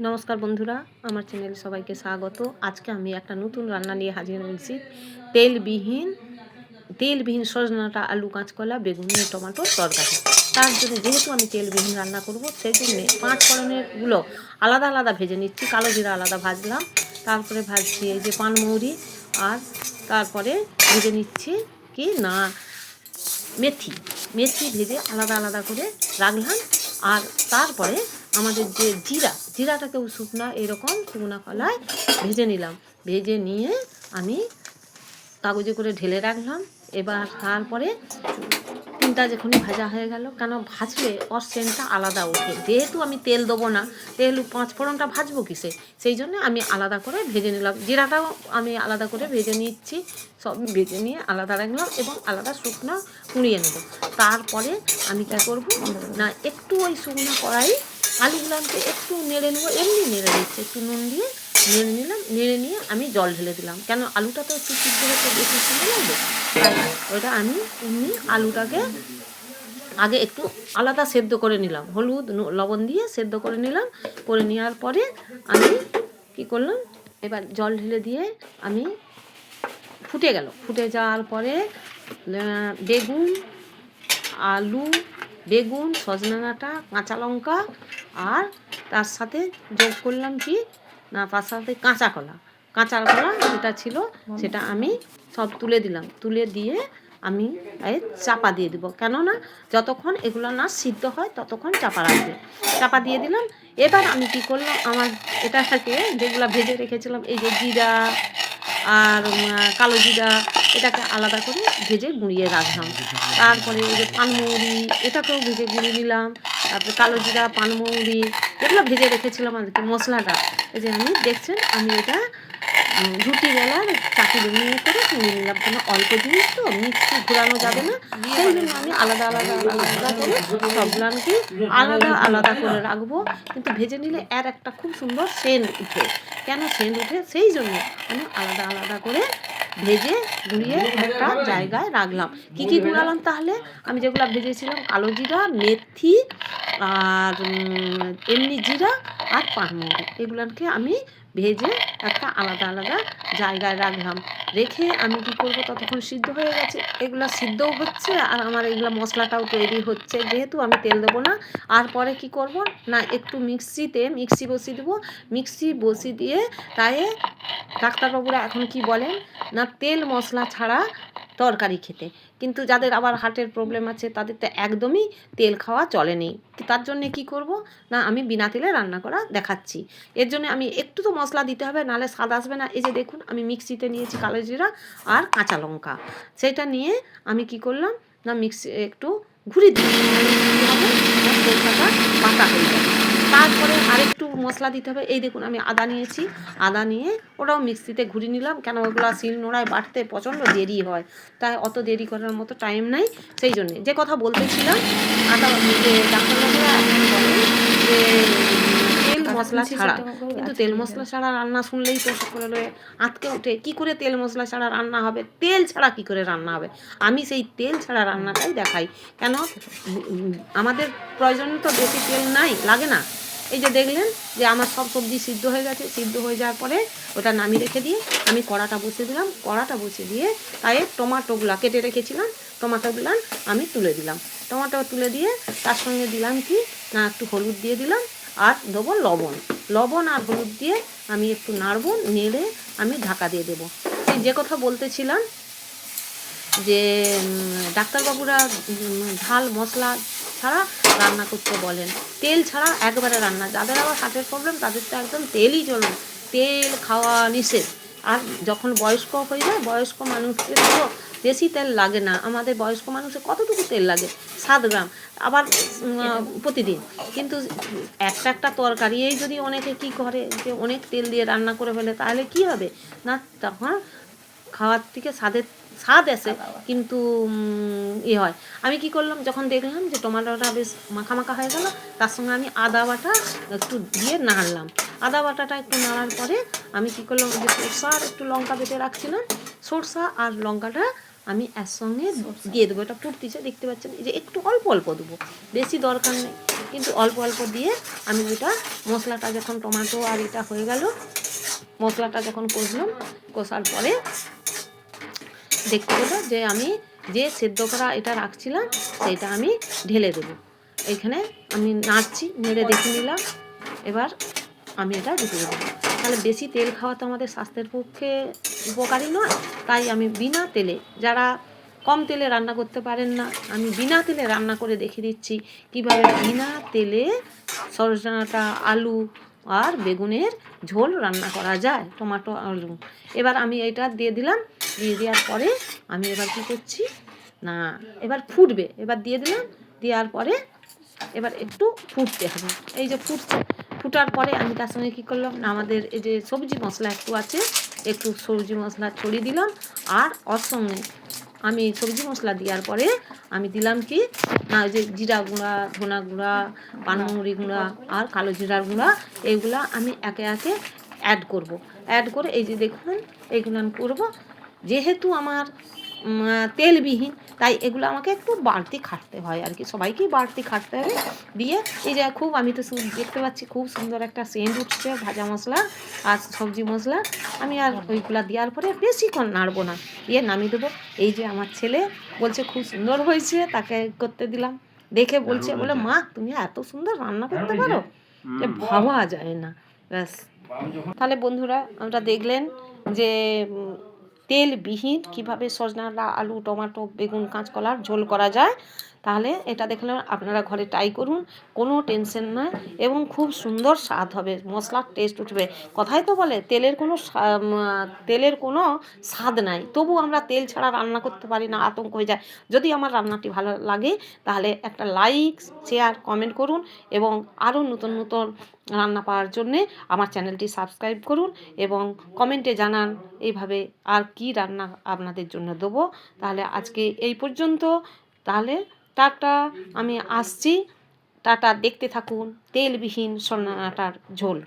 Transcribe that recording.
নমস্কার বন্ধুরা, আমার চ্যানেলে সবাইকে স্বাগত। আজকে আমি একটা নতুন রান্না নিয়ে হাজির হয়েছি। তেলবিহীন সজনাটা, আলু, কাঁচকলা, বেগুন, টমেটোর তরকারি। তার জন্য যেহেতু আমি তেলবিহীন রান্না করব, সেই জন্যে 5 ফোড়নেরগুলো আলাদা আলাদা ভেজে নিচ্ছি। কালো জিরা আলাদা ভাজলাম, তারপরে ভাজছি এই যে পানমৌরি, আর তারপরে ভেজে নিচ্ছি কি না মেথি। ভেজে আলাদা আলাদা করে রাখলাম। আর তারপরে আমাদের যে জিরাটাকেও শুকনো কলায় ভেজে নিলাম। ভেজে নিয়ে আমি কাগজে করে ঢেলে রাখলাম। এবার তারপরে তিনটা যখনই ভাজা হয়ে গেল, কেন ভাজলে ওর সেন্টটা আলাদা ওঠে। যেহেতু আমি তেল দেবো না, তেল 5 ফোড়নটা ভাজবো কিসে, সেই জন্য আমি আলাদা করে ভেজে নিলাম। জিরাটাও আমি আলাদা করে ভেজে নিচ্ছি। সব ভেজে নিয়ে আলাদা রাখলাম এবং আলাদা শুকনো কুড়িয়ে নেব। তারপরে আমি কী করবো না, একটু ওই শুকনো কড়াই আলুগুলোকে একটু নেড়ে নেবো। এমনি নেড়ে দিচ্ছি, একটু নুন দিয়ে নেড়ে নিলাম। নেড়ে নিয়ে আমি জল ঢেলে দিলাম, কেন আলুটা তো একটু সিদ্ধ হতে বেশি সময় লাগবে। ওইটা আমি এমনি আলুটাকে আগে একটু আলাদা সেদ্ধ করে নিলাম, হলুদ লবণ দিয়ে সেদ্ধ করে নিলাম। করে নেওয়ার পরে আমি কি করলাম, এবার জল ঢেলে দিয়ে আমি ফুটে যাওয়ার পরে বেগুন, সজনা ডাঁটা, কাঁচা লঙ্কা, আর তার সাথে যোগ করলাম কি না, তার সাথে কাঁচা কলা যেটা ছিল সেটা আমি সব তুলে দিলাম। তুলে দিয়ে আমি চাপা দিয়ে দেবো, কেননা যতক্ষণ এগুলো না সিদ্ধ হয় ততক্ষণ চাপা দিয়ে দিলাম। এবার আমি কি করলাম, আমার এটাকে যেগুলো ভেজে রেখেছিলাম, এই যে জিরা আর কালো জিরা, এটাকে আলাদা করে ভেজে গুঁড়িয়ে রাখলাম। তারপরে এই যে পানমৌরি, এটাকেও ভেজে গুঁড়িয়ে নিলাম। তারপরে কালো জিরা, পানমৌরি, এগুলো ভেজে রেখেছিলাম আর কি। মশলাটা এই যে আমি দেখছেন, আমি এটা রুটি বেলার চাকি নিয়ে করে কিনে নিলাম, কেন অল্প জিনিস তো মিক্সি ঘোরানো যাবে না, সেই জন্য আমি আলাদা করে সবগুলানকে আলাদা করে রাখবো। কিন্তু ভেজে নিলে এর একটা খুব সুন্দর সেন্ট উঠে, সেই জন্য আমি আলাদা করে ভেজে গুঁড়িয়ে একটা জায়গায় রাখলাম। কি গুঁড়ালাম তাহলে, আমি যেগুলো ভেজেছিলাম, কালো জিরা, মেথি, আর এমনি জিরা আর পানমৌরি, এগুলোকে আমি ভেজে একটা আলাদা জায়গায় রাখলাম। রেখে আমি কি করব, ততক্ষণ সিদ্ধ হয়ে গেছে, এগুলো সিদ্ধও হচ্ছে আর আমার এগুলো মশলাটাও তৈরি হচ্ছে, যেহেতু আমি তেল দেবো না। আর পরে কি করব না, একটু মিক্সি বসিয়ে দেবো। মিক্সি বসিয়ে দিয়ে তাই ডাক্তারবাবুরা এখন কি বলেন না, তেল মশলা ছাড়া তরকারি খেতে। কিন্তু যাদের আবার হার্টের প্রবলেম আছে, তাদের তো একদমই তেল খাওয়া চলেনি। তার জন্যে কি করব না, আমি বিনা তেলে রান্না করা দেখাচ্ছি। এর জন্য আমি একটু তো মশলা দিতে হবে, নাহলে স্বাদ আসবে না। এই যে দেখুন, আমি মিক্সিতে নিয়েছি কালো জিরা আর কাঁচা লঙ্কা। সেটা নিয়ে আমি কি করলাম না, মিক্সি একটু ঘুরিয়ে দিলাম, সরষাটা বাটা হয়ে যাবে। তারপরে আরেকটু মশলা দিতে হবে। এই দেখুন, আমি আদা নিয়ে ওটাও মিক্সিতে ঘুরিয়ে নিলাম, কেন ওগুলো শিলনোড়ায় বাটতে প্রচণ্ড দেরি হয়, তাই অত দেরি করার মতো টাইম নাই। সেই জন্যে যে কথা বলতেছিলাম, যে ডাক্তারবাবুরা এখন বলে যে তেল মশলা ছাড়া, কিন্তু তেল মশলা ছাড়া রান্না শুনলেই তো সকলে আঁতকে ওঠে, কী করে তেল মশলা ছাড়া রান্না হবে, তেল ছাড়া কী করে রান্না হবে। আমি সেই তেল ছাড়া রান্নাটাই দেখাই, কেন আমাদের প্রয়োজন তো বেশি তেল লাগে না। এই যে দেখলেন যে আমার সব সবজি সিদ্ধ হয়ে গেছে। সিদ্ধ হয়ে যাওয়ার পরে ওটা নামিয়ে রেখে দিয়ে আমি কড়াটা বসিয়ে দিলাম। কড়াটা বসিয়ে দিয়ে তাই টমাটোগুলো কেটে রেখেছিলাম, টমাটোগুলো আমি তুলে দিলাম। টমাটো তুলে দিয়ে তার সঙ্গে দিলাম কি না, একটু হলুদ দিয়ে দিলাম, আর দেবো লবণ আর হলুদ দিয়ে আমি একটু নাড়বো। নেড়ে আমি ঢাকা দিয়ে দেবো। যে কথা বলতেছিলাম, যে ডাক্তারবাবুরা ঝাল মশলা ছাড়া রান্না করতে বলেন, তেল ছাড়া একবারে রান্না। যাদের আবার হার্টের প্রবলেম, তাদের তো একদম তেলই চলবে, তেল খাওয়া নিষেধ। আর যখন বয়স্ক হয়ে যায়, বয়স্ক মানুষদের তো বেশি তেল লাগে না। আমাদের বয়স্ক মানুষের কতটুকু তেল লাগে, 7 গ্রাম, আবার প্রতিদিন। কিন্তু একটা তরকারি যদি অনেকে কি করে, যে অনেক তেল দিয়ে রান্না করে ফেলে, তাহলে কি হবে না, তখন খাওয়ার থেকে স্বাদ আসে, কিন্তু হয়। আমি কি করলাম, যখন দেখলাম যে টমেটোটা বেশ মাখা হয়ে গেল, তার সঙ্গে আমি আদা বাটা একটু দিয়ে নাড়লাম। আদা বাটাটা একটু নাড়ার পরে আমি কি করলাম, যে সরষা আর একটু লঙ্কা বেটে রাখছিলাম, সরষা আর লঙ্কাটা আমি এর সঙ্গে দিয়ে দেবো। এটা ফুটতিছে, দেখতে পাচ্ছেন, যে একটু অল্প দেবো, বেশি দরকার নেই। কিন্তু অল্প অল্প দিয়ে আমি ওইটা মশলাটা যখন টমেটো আর এটা হয়ে গেল, মশলাটা যখন কষলাম, কষার পরে দেখতে পেলো যে আমি যে সেদ্ধ করা এটা রাখছিলাম সেইটা আমি ঢেলে দেবো। এইখানে আমি নাড়ছি, নেড়ে দেখে নিলাম, এবার আমি এটা ঢুকে দেবো। তাহলে বেশি তেল খাওয়া তো আমাদের স্বাস্থ্যের পক্ষে উপকারী নয়, তাই আমি বিনা তেলে, যারা কম তেলে রান্না করতে পারেন না, আমি বিনা তেলে রান্না করে দেখিয়ে দিচ্ছি কীভাবে বিনা তেলে সজনে ডাঁটা, আলু আর বেগুনের ঝোল রান্না করা যায়, টমেটো আলু। এবার আমি এটা দিয়ে দিলাম, দিয়ে দেওয়ার পরে আমি এবার কী করছি না, এবার ফুটবে, এবার দিয়ে দিলাম, দেওয়ার পরে এবার একটু ফুটতে হবে। এই যে ফুটছে, ফুটার পরে আমি তার সঙ্গে কী করলাম না, আমাদের এই যে সবজি মশলা একটু আছে, একটু সবজি মশলা ছড়িয়ে দিলাম। আর ওর সঙ্গে আমি সবজি মশলা দেওয়ার পরে আমি দিলাম কি না, ওই যে জিরা গুঁড়া, ধনা গুঁড়া, পানমৌরি গুঁড়া আর কালো জিরার গুঁড়া, এইগুলা আমি একে একে অ্যাড করব। অ্যাড করে এই যে দেখুন এইগুলো আমি করবো। যেহেতু আমার তেলবিহীন, তাই এগুলো আমাকে একটু বাড়তি খাটতে হয় আর কি, সবাইকেই বাড়তি খাটতে হবে। দিয়ে এই যে খুব, আমি তো দেখতে পাচ্ছি খুব সুন্দর একটা সেন্ট উঠছে ভাজা মশলা আর সবজি মশলা। আমি আর ওইগুলো দেওয়ার পরে বেশিক্ষণ নাড়বো না, দিয়ে নামিয়ে দেবো। এই যে আমার ছেলে বলছে খুব সুন্দর হয়েছে, তাকে করতে দিলাম, দেখে বলছে, বলে মা তুমি এত সুন্দর রান্না করতে পারো, যে ভাবা যায় না। ব্যাস, তাহলে বন্ধুরা আমরা দেখলেন যে তেলবিহীন কীভাবে সজনে ডাঁটা, আলু, টমেটো, বেগুন, কাঁচকলার ঝোল করা যায়। তাহলে এটা দেখলাম, আপনারা ঘরে ট্রাই করুন, কোনো টেনশন নয় এবং খুব সুন্দর স্বাদ হবে, মশলার টেস্ট উঠবে। কথাই তো বলে তেলের কোনো স্বাদ নাই, তবু আমরা তেল ছাড়া রান্না করতে পারি না, আতঙ্ক হয়ে যায়। যদি আমার রান্নাটি ভালো লাগে তাহলে একটা লাইক, শেয়ার, কমেন্ট করুন এবং আরও নতুন নতুন রান্না পাওয়ার জন্যে আমার চ্যানেলটি সাবস্ক্রাইব করুন এবং কমেন্টে জানান এইভাবে আর কি রান্না আপনাদের জন্য দেবো। তাহলে আজকে এই পর্যন্ত, তাহলে টাটা, আমি আসছি, টাটা, দেখতে থাকুন তেলবিহীন সজনে ডাঁটার ঝোল।